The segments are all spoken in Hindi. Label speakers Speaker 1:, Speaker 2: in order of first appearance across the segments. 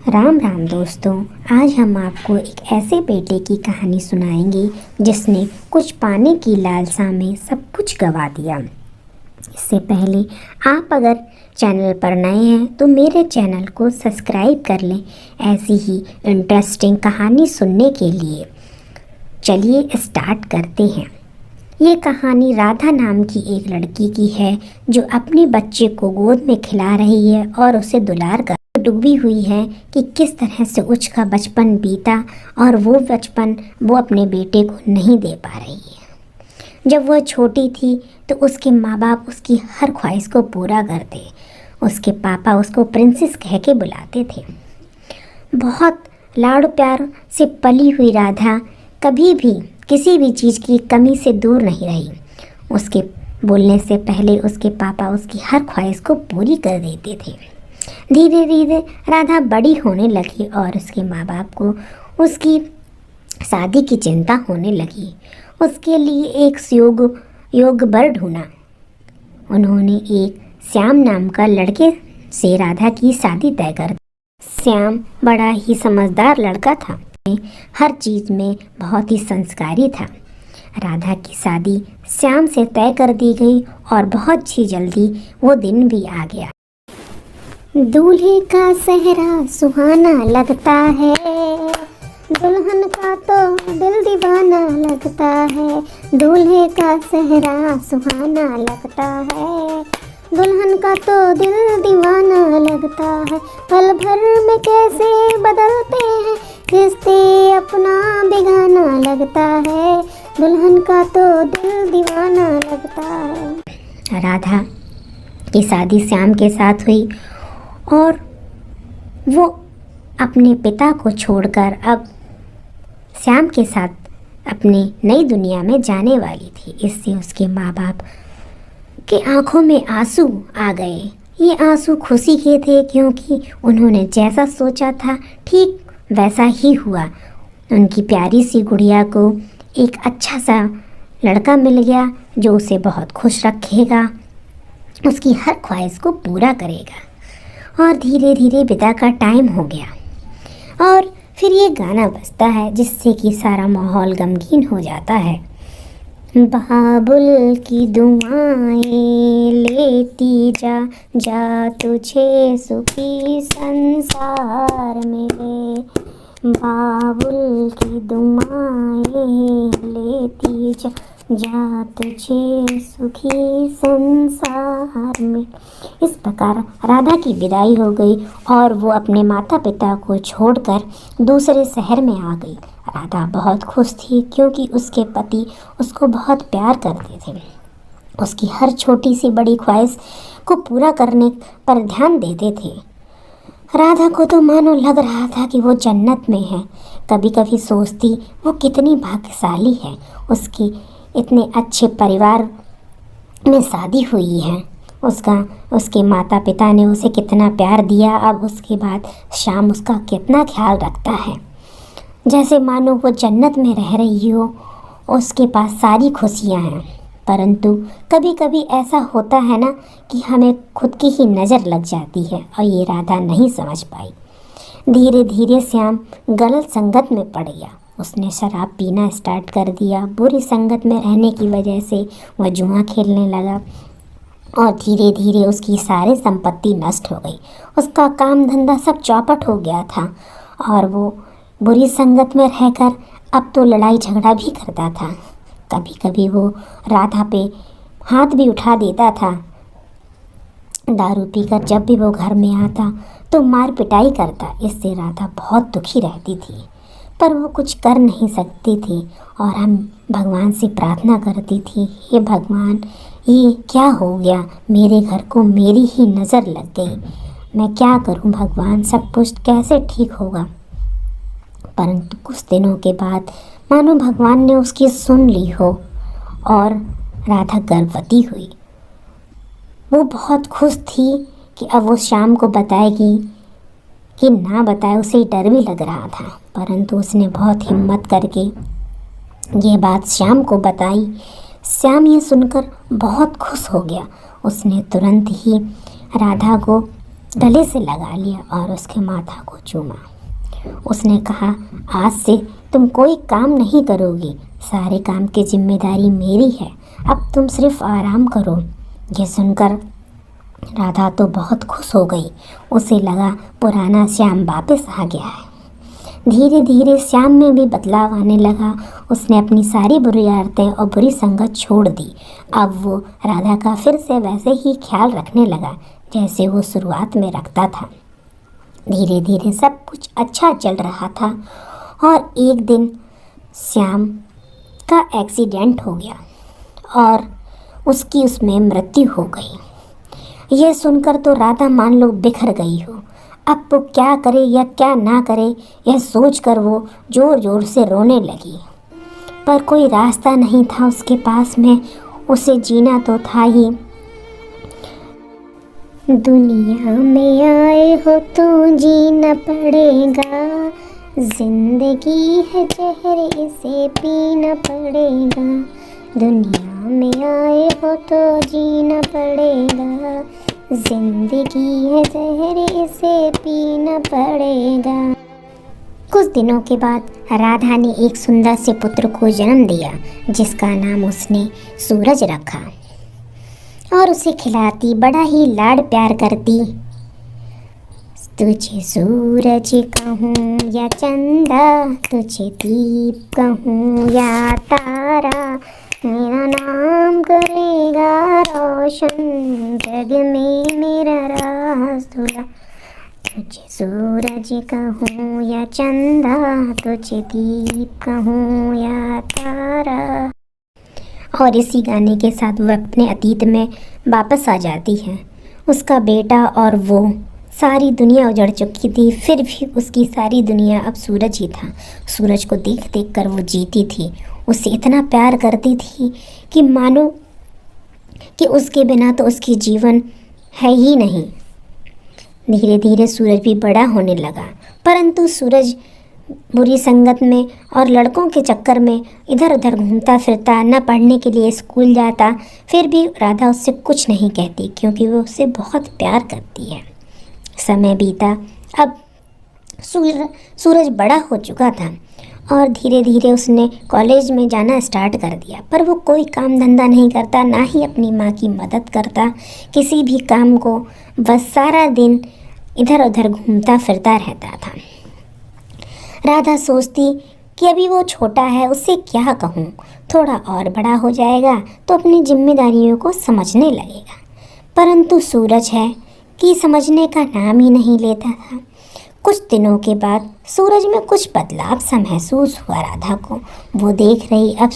Speaker 1: राम राम दोस्तों। आज हम आपको एक ऐसे बेटे की कहानी सुनाएंगे जिसने कुछ पाने की लालसा में सब कुछ गवा दिया। इससे पहले आप अगर चैनल पर नए हैं तो मेरे चैनल को सब्सक्राइब कर लें ऐसी ही इंटरेस्टिंग कहानी सुनने के लिए। चलिए स्टार्ट करते हैं। ये कहानी राधा नाम की एक लड़की की है जो अपने बच्चे को गोद में खिला रही है और उसे दुलार कर डूबी हुई है कि किस तरह से उसका बचपन बीता और वो बचपन वो अपने बेटे को नहीं दे पा रही है। जब वह छोटी थी तो उसके माँ बाप उसकी हर ख्वाहिश को पूरा करते। उसके पापा उसको प्रिंसेस कह के बुलाते थे। बहुत लाड़ प्यार से पली हुई राधा कभी भी किसी भी चीज़ की कमी से दूर नहीं रही। उसके बोलने से पहले उसके पापा उसकी हर ख्वाहिश को पूरी कर देते थे। धीरे धीरे राधा बड़ी होने लगी और उसके माँ बाप को उसकी शादी की चिंता होने लगी। उसके लिए एक योग्य वर ढूंढा। उन्होंने एक श्याम नाम का लड़के से राधा की शादी तय कर दी। श्याम बड़ा ही समझदार लड़का था, हर चीज़ में बहुत ही संस्कारी था। राधा की शादी श्याम से तय कर दी गई और बहुत ही जल्दी वो दिन भी आ गया। दूल्हे का सेहरा सुहाना लगता है, दुल्हन का तो दिल दीवाना लगता है। दूल्हे का सेहरा सुहाना लगता है, दुल्हन का तो दिल दीवाना लगता है। पल भर में कैसे बदलते हैं रिश्ते, अपना बेगाना लगता है। दुल्हन का तो दिल दीवाना लगता है। राधा की शादी श्याम के साथ हुई और वो अपने पिता को छोड़कर अब श्याम के साथ अपनी नई दुनिया में जाने वाली थी। इससे उसके माँ बाप के आंखों में आंसू आ गए। ये आंसू खुशी के थे क्योंकि उन्होंने जैसा सोचा था ठीक वैसा ही हुआ। उनकी प्यारी सी गुड़िया को एक अच्छा सा लड़का मिल गया जो उसे बहुत खुश रखेगा, उसकी हर ख्वाहिश को पूरा करेगा। और धीरे धीरे विदा का टाइम हो गया और फिर ये गाना बजता है जिससे कि सारा माहौल गमगीन हो जाता है। बाबुल की दुआएं लेती जा जा तुझे सुखी संसार मिले। बाबुल की दुआएं लेती जा जा तुझे सुखी संसार में। इस प्रकार राधा की विदाई हो गई और वो अपने माता पिता को छोड़कर दूसरे शहर में आ गई। राधा बहुत खुश थी क्योंकि उसके पति उसको बहुत प्यार करते थे। उसकी हर छोटी सी बड़ी ख्वाहिश को पूरा करने पर ध्यान देते थे। राधा को तो मानो लग रहा था कि वो जन्नत में है। कभी कभी सोचती वो कितनी भाग्यशाली है, उसकी इतने अच्छे परिवार में शादी हुई है। उसके माता पिता ने उसे कितना प्यार दिया। अब उसके बाद श्याम उसका कितना ख्याल रखता है, जैसे मानो वो जन्नत में रह रही हो। उसके पास सारी खुशियां हैं। परंतु कभी कभी ऐसा होता है ना कि हमें खुद की ही नज़र लग जाती है और ये राधा नहीं समझ पाई। धीरे धीरे श्याम गलत संगत में पड़ गया। उसने शराब पीना स्टार्ट कर दिया। बुरी संगत में रहने की वजह से वह जुआ खेलने लगा और धीरे धीरे उसकी सारी संपत्ति नष्ट हो गई। उसका काम धंधा सब चौपट हो गया था और वो बुरी संगत में रहकर अब तो लड़ाई झगड़ा भी करता था। कभी कभी वो राधा पे हाथ भी उठा देता था। दारू पीकर जब भी वो घर में आता तो मार पिटाई करता। इससे राधा बहुत दुखी रहती थी, पर वो कुछ कर नहीं सकती थी और हम भगवान से प्रार्थना करती थी, हे भगवान ये क्या हो गया, मेरे घर को मेरी ही नज़र लग गई, मैं क्या करूं भगवान, सब कुछ कैसे ठीक होगा। परंतु कुछ दिनों के बाद मानो भगवान ने उसकी सुन ली हो और राधा गर्भवती हुई। वो बहुत खुश थी कि अब वो श्याम को बताएगी कि ना बताए, उसे डर भी लग रहा था। परंतु उसने बहुत हिम्मत करके ये बात श्याम को बताई। श्याम ये सुनकर बहुत खुश हो गया। उसने तुरंत ही राधा को गले से लगा लिया और उसके माथा को चूमा। उसने कहा, आज से तुम कोई काम नहीं करोगी, सारे काम की जिम्मेदारी मेरी है, अब तुम सिर्फ आराम करो। ये सुनकर राधा तो बहुत खुश हो गई। उसे लगा पुराना श्याम वापस आ गया है। धीरे धीरे श्याम में भी बदलाव आने लगा। उसने अपनी सारी बुरी आदतें और बुरी संगत छोड़ दी। अब वो राधा का फिर से वैसे ही ख्याल रखने लगा जैसे वो शुरुआत में रखता था। धीरे धीरे सब कुछ अच्छा चल रहा था और एक दिन श्याम का एक्सीडेंट हो गया और उसकी उसमें मृत्यु हो गई। यह सुनकर तो राधा मान लो बिखर गई हो। अब वो क्या करे या क्या ना करे, यह सोचकर वो ज़ोर ज़ोर से रोने लगी। पर कोई रास्ता नहीं था उसके पास में, उसे जीना तो था ही। दुनिया में आए हो तो जीना पड़ेगा, जिंदगी है जहर इसे पीना पड़ेगा। दुनिया में आए हो तो जीना पड़ेगा, जिंदगी है जहर इसे पीना पड़ेगा। कुछ दिनों के बाद राधा ने एक सुंदर से पुत्र को जन्म दिया जिसका नाम उसने सूरज रखा और उसे खिलाती, बड़ा ही लाड प्यार करती। तुझे सूरज कहूँ या चंदा, तुझे दीप कहूँ या तारा, मेरा नाम करेगा रोशन, जग में मेरा राज तुला। तुझे सूरज कहूँ या चंदा, तुझे दीप कहूँ या तारा। और इसी गाने के साथ वह अपने अतीत में वापस आ जाती है। उसका बेटा और वो सारी दुनिया उजड़ चुकी थी, फिर भी उसकी सारी दुनिया अब सूरज ही था। सूरज को देख देख कर वो जीती थी, उससे इतना प्यार करती थी कि मानो कि उसके बिना तो उसकी जीवन है ही नहीं। धीरे धीरे सूरज भी बड़ा होने लगा, परंतु सूरज बुरी संगत में और लड़कों के चक्कर में इधर उधर घूमता फिरता, न पढ़ने के लिए स्कूल जाता। फिर भी राधा उससे कुछ नहीं कहती क्योंकि वो उससे बहुत प्यार करती है। समय बीता, अब सूरज बड़ा हो चुका था और धीरे धीरे उसने कॉलेज में जाना स्टार्ट कर दिया। पर वो कोई काम धंधा नहीं करता, ना ही अपनी माँ की मदद करता किसी भी काम को, बस सारा दिन इधर उधर घूमता फिरता रहता था। राधा सोचती कि अभी वो छोटा है, उससे क्या कहूँ, थोड़ा और बड़ा हो जाएगा तो अपनी जिम्मेदारियों को समझने लगेगा। परंतु सूरज है कि समझने का नाम ही नहीं लेता था। कुछ दिनों के बाद सूरज में कुछ बदलाव सा महसूस हुआ राधा को। वो देख रही अब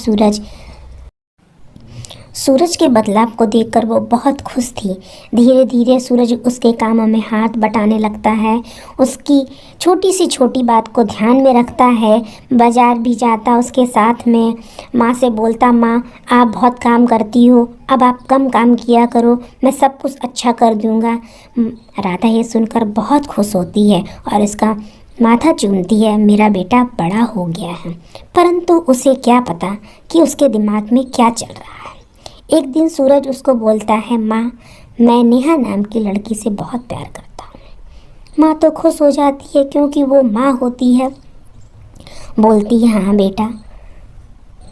Speaker 1: सूरज के बदलाव को देखकर वो बहुत खुश थी। धीरे धीरे सूरज उसके कामों में हाथ बटाने लगता है, उसकी छोटी सी छोटी बात को ध्यान में रखता है। बाजार भी जाता उसके साथ में, माँ से बोलता, माँ आप बहुत काम करती हो, अब आप कम काम किया करो, मैं सब कुछ अच्छा कर दूँगा। राधा ये सुनकर बहुत खुश होती है और इसका माथा चूमती है, मेरा बेटा बड़ा हो गया है। परंतु उसे क्या पता कि उसके दिमाग में क्या चल रहा है। एक दिन सूरज उसको बोलता है, माँ मैं नेहा नाम की लड़की से बहुत प्यार करता हूँ। माँ तो खुश हो जाती है क्योंकि वो माँ होती है। बोलती है, हाँ बेटा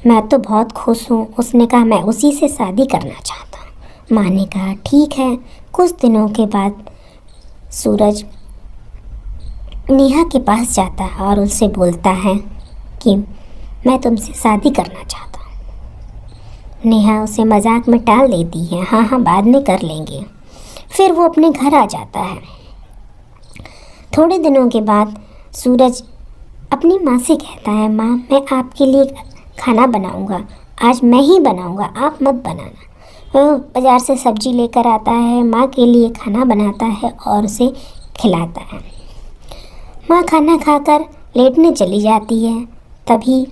Speaker 1: मैं तो बहुत खुश हूँ। उसने कहा, मैं उसी से शादी करना चाहता हूँ। माँ ने कहा, ठीक है। कुछ दिनों के बाद सूरज नेहा के पास जाता है और उससे बोलता है कि मैं तुमसे शादी करना चाहता हूँ। नेहा उसे मजाक में टाल देती है, हाँ हाँ बाद में कर लेंगे। फिर वो अपने घर आ जाता है। थोड़े दिनों के बाद सूरज अपनी माँ से कहता है, माँ मैं आपके लिए खाना बनाऊंगा, आज मैं ही बनाऊंगा, आप मत बनाना। वो बाज़ार से सब्जी लेकर आता है, माँ के लिए खाना बनाता है और उसे खिलाता है। माँ खाना खाकर लेटने चली जाती है। तभी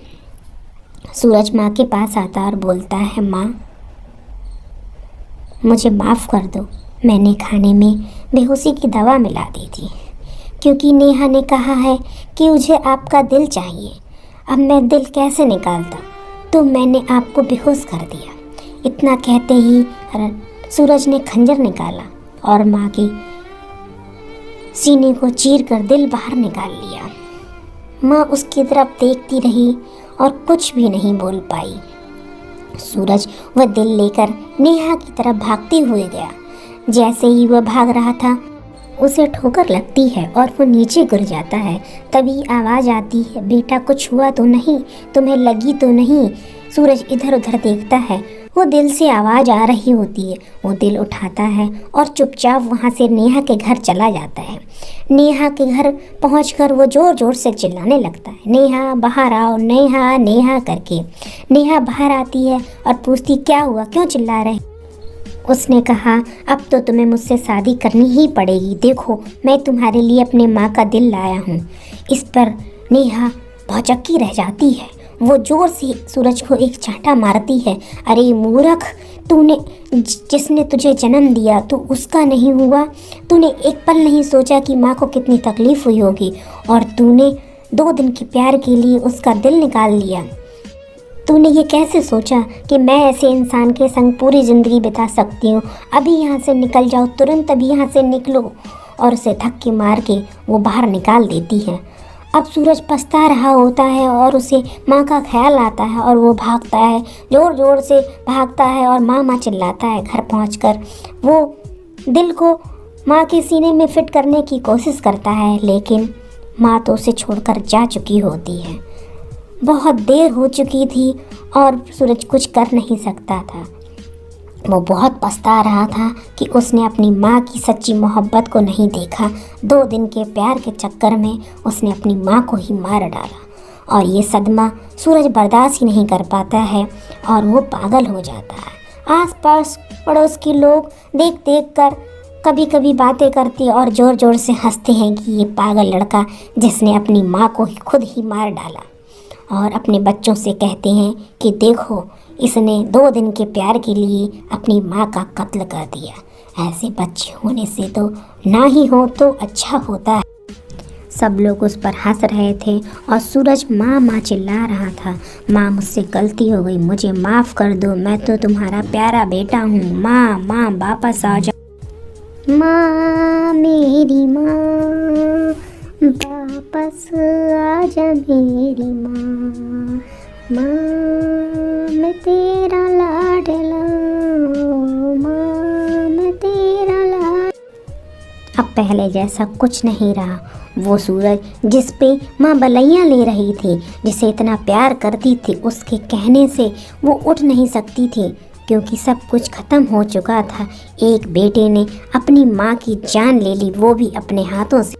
Speaker 1: सूरज माँ के पास आता और बोलता है, माँ मुझे माफ़ कर दो, मैंने खाने में बेहोशी की दवा मिला दी थी क्योंकि नेहा ने कहा है कि मुझे आपका दिल चाहिए। अब मैं दिल कैसे निकालता, तो मैंने आपको बेहोश कर दिया। इतना कहते ही सूरज ने खंजर निकाला और माँ की सीने को चीर कर दिल बाहर निकाल लिया। माँ उसकी तरफ देखती रही और कुछ भी नहीं बोल पाई। सूरज वह दिल लेकर नेहा की तरफ भागते हुए गया। जैसे ही वह भाग रहा था उसे ठोकर लगती है और वो नीचे गिर जाता है। तभी आवाज़ आती है, बेटा कुछ हुआ तो नहीं, तुम्हें लगी तो नहीं। सूरज इधर उधर देखता है, वो दिल से आवाज़ आ रही होती है। वो दिल उठाता है और चुपचाप वहाँ से नेहा के घर चला जाता है। नेहा के घर पहुंचकर वो ज़ोर ज़ोर से चिल्लाने लगता है, नेहा बाहर आओ, नेहा नेहा करके। नेहा बाहर आती है और पूछती, क्या हुआ, क्यों चिल्ला रहे। उसने कहा, अब तो तुम्हें मुझसे शादी करनी ही पड़ेगी। देखो मैं तुम्हारे लिए अपने माँ का दिल लाया हूँ। इस पर नेहा भौचक्की रह जाती है। वो जोर से सूरज को एक चांटा मारती है। अरे मूर्ख, तूने जिसने तुझे जन्म दिया तो उसका नहीं हुआ। तूने एक पल नहीं सोचा कि माँ को कितनी तकलीफ़ हुई होगी और तूने 2 दिन के प्यार के लिए उसका दिल निकाल लिया। तूने ये कैसे सोचा कि मैं ऐसे इंसान के संग पूरी ज़िंदगी बिता सकती हूँ। अभी यहाँ से निकल जाओ, तुरंत अभी यहाँ से निकलो। और उसे धक्के मार के वो बाहर निकाल देती है। अब सूरज पछता रहा होता है और उसे माँ का ख्याल आता है और वो भागता है, ज़ोर ज़ोर से भागता है और माँ माँ चिल्लाता है। घर पहुँचकर वो दिल को माँ के सीने में फिट करने की कोशिश करता है, लेकिन माँ तो उसे छोड़कर जा चुकी होती है। बहुत देर हो चुकी थी और सूरज कुछ कर नहीं सकता था। वो बहुत पछता रहा था कि उसने अपनी माँ की सच्ची मोहब्बत को नहीं देखा। 2 दिन के प्यार के चक्कर में उसने अपनी माँ को ही मार डाला और ये सदमा सूरज बर्दाश्त ही नहीं कर पाता है और वो पागल हो जाता है। आसपास पड़ोस के लोग देख देख कर कभी कभी बातें करते और ज़ोर ज़ोर से हंसते हैं कि ये पागल लड़का जिसने अपनी माँ को खुद ही मार डाला, और अपने बच्चों से कहते हैं कि देखो इसने 2 दिन के प्यार के लिए अपनी माँ का कत्ल कर दिया। ऐसे बच्चे होने से तो ना ही हो तो अच्छा होता है। सब लोग उस पर हंस रहे थे और सूरज माँ माँ चिल्ला रहा था, माँ मुझसे गलती हो गई, मुझे माफ़ कर दो, मैं तो तुम्हारा प्यारा बेटा हूँ। माँ माँ वापस आ जा, माँ मेरी माँ वापस आजा मेरी माँ, माँ मैं तेरा लाडला, माँ मैं तेरा लाड। अब पहले जैसा कुछ नहीं रहा। वो सूरज जिस पे माँ बलैया ले रही थी, जिसे इतना प्यार करती थी, उसके कहने से वो उठ नहीं सकती थी क्योंकि सब कुछ ख़त्म हो चुका था। एक बेटे ने अपनी माँ की जान ले ली, वो भी अपने हाथों से।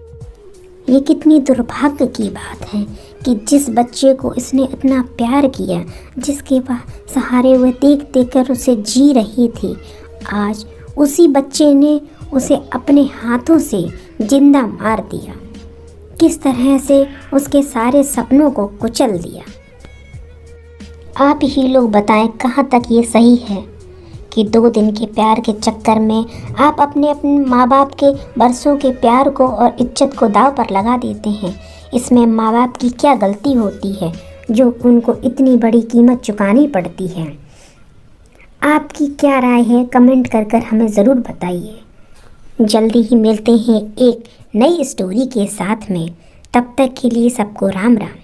Speaker 1: ये कितनी दुर्भाग्य की बात है कि जिस बच्चे को इसने इतना प्यार किया, जिसके सहारे वह देख देख कर उसे जी रही थी, आज उसी बच्चे ने उसे अपने हाथों से जिंदा मार दिया। किस तरह से उसके सारे सपनों को कुचल दिया। आप ही लोग बताएं कहाँ तक ये सही है कि 2 दिन के प्यार के चक्कर में आप अपने माँ बाप के बरसों के प्यार को और इज्जत को दांव पर लगा देते हैं। इसमें माँ बाप की क्या गलती होती है जो उनको इतनी बड़ी कीमत चुकानी पड़ती है। आपकी क्या राय है कमेंट कर हमें ज़रूर बताइए। जल्दी ही मिलते हैं एक नई स्टोरी के साथ में। तब तक के लिए सबको राम राम।